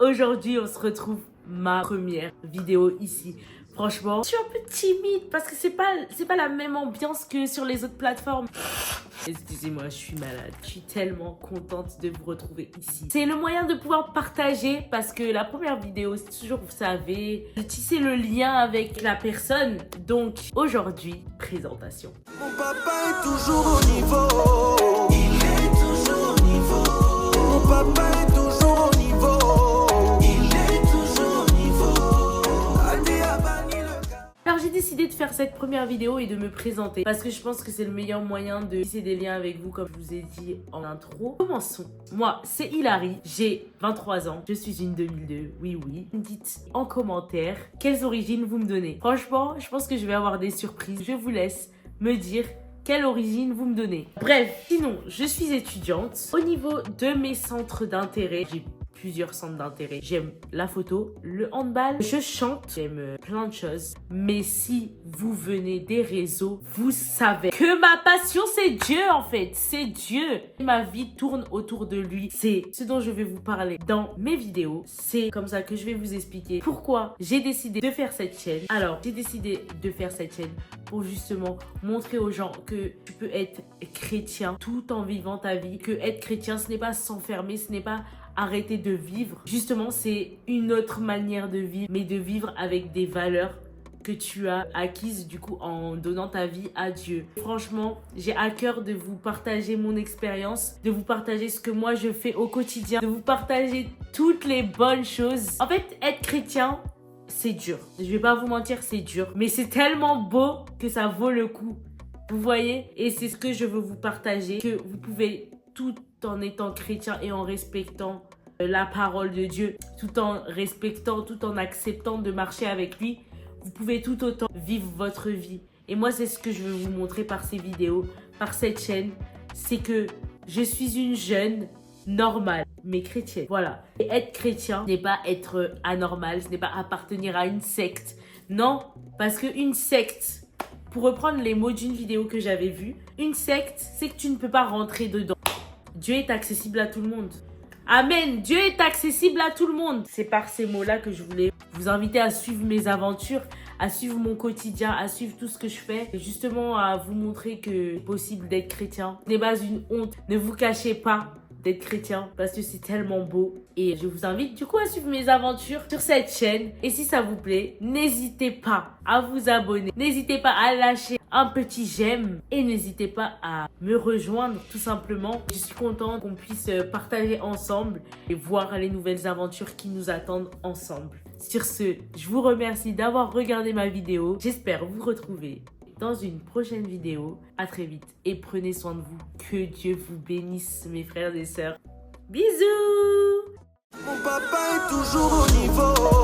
Aujourd'hui, on se retrouve ma première vidéo ici. Franchement, je suis un peu timide parce que c'est pas la même ambiance que sur les autres plateformes. Excusez-moi, je suis malade. Je suis tellement contente de vous retrouver ici. C'est le moyen de pouvoir partager parce que la première vidéo, c'est toujours, vous savez, de tisser le lien avec la personne. Donc, aujourd'hui, présentation. Mon papa est toujours au niveau. Il est toujours au niveau. Mon papa est toujours au niveau. Il est toujours au niveau. Aldi a banni le gars. Alors j'ai décidé de faire cette première vidéo et de me présenter parce que je pense que c'est le meilleur moyen de tisser des liens avec vous comme je vous ai dit en intro. Commençons. Moi, c'est Hilary, j'ai 23 ans, je suis une 2002, oui. Dites en commentaire quelles origines vous me donnez. Franchement, je pense que je vais avoir des surprises. Je vous laisse me dire quelle origine vous me donnez. Bref, sinon, je suis étudiante. Au niveau de mes centres d'intérêt, j'ai plusieurs centres d'intérêt. J'aime la photo, le handball, je chante, j'aime plein de choses. Mais si vous venez des réseaux, vous savez que ma passion, c'est Dieu en fait. C'est Dieu. Ma vie tourne autour de lui. C'est ce dont je vais vous parler dans mes vidéos. C'est comme ça que je vais vous expliquer pourquoi j'ai décidé de faire cette chaîne. Alors, j'ai décidé de faire cette chaîne pour justement montrer aux gens que tu peux être chrétien tout en vivant ta vie. Que être chrétien, ce n'est pas s'enfermer, ce n'est pas arrêter de vivre. Justement, c'est une autre manière de vivre, mais de vivre avec des valeurs que tu as acquises du coup en donnant ta vie à Dieu. Franchement, j'ai à cœur de vous partager mon expérience, de vous partager ce que moi je fais au quotidien, de vous partager toutes les bonnes choses. En fait, être chrétien, c'est dur. Je vais pas vous mentir, c'est dur. Mais c'est tellement beau que ça vaut le coup. Vous voyez? Et c'est ce que je veux vous partager, que vous pouvez tout en étant chrétien et en respectant la parole de Dieu, tout en respectant, tout en acceptant de marcher avec lui, vous pouvez tout autant vivre votre vie. Et moi, c'est ce que je veux vous montrer par ces vidéos, par cette chaîne, c'est que je suis une jeune normale, mais chrétienne. Voilà. Et être chrétien n'est pas être anormal, ce n'est pas appartenir à une secte. Non, parce qu'une secte, pour reprendre les mots d'une vidéo que j'avais vue, une secte, c'est que tu ne peux pas rentrer dedans. Dieu est accessible à tout le monde. Amen. Dieu est accessible à tout le monde. C'est par ces mots-là que je voulais vous inviter à suivre mes aventures, à suivre mon quotidien, à suivre tout ce que je fais. Et justement, à vous montrer que c'est possible d'être chrétien. Ce n'est pas une honte. Ne vous cachez pas d'être chrétien parce que c'est tellement beau. Et je vous invite du coup à suivre mes aventures sur cette chaîne. Et si ça vous plaît, n'hésitez pas à vous abonner. N'hésitez pas à lâcher un petit j'aime et n'hésitez pas à me rejoindre tout simplement. Je suis contente qu'on puisse partager ensemble et voir les nouvelles aventures qui nous attendent ensemble. Sur ce, je vous remercie d'avoir regardé ma vidéo. J'espère vous retrouver dans une prochaine vidéo. À très vite et prenez soin de vous. Que Dieu vous bénisse mes frères et sœurs. Bisous! Mon papa est toujours au niveau.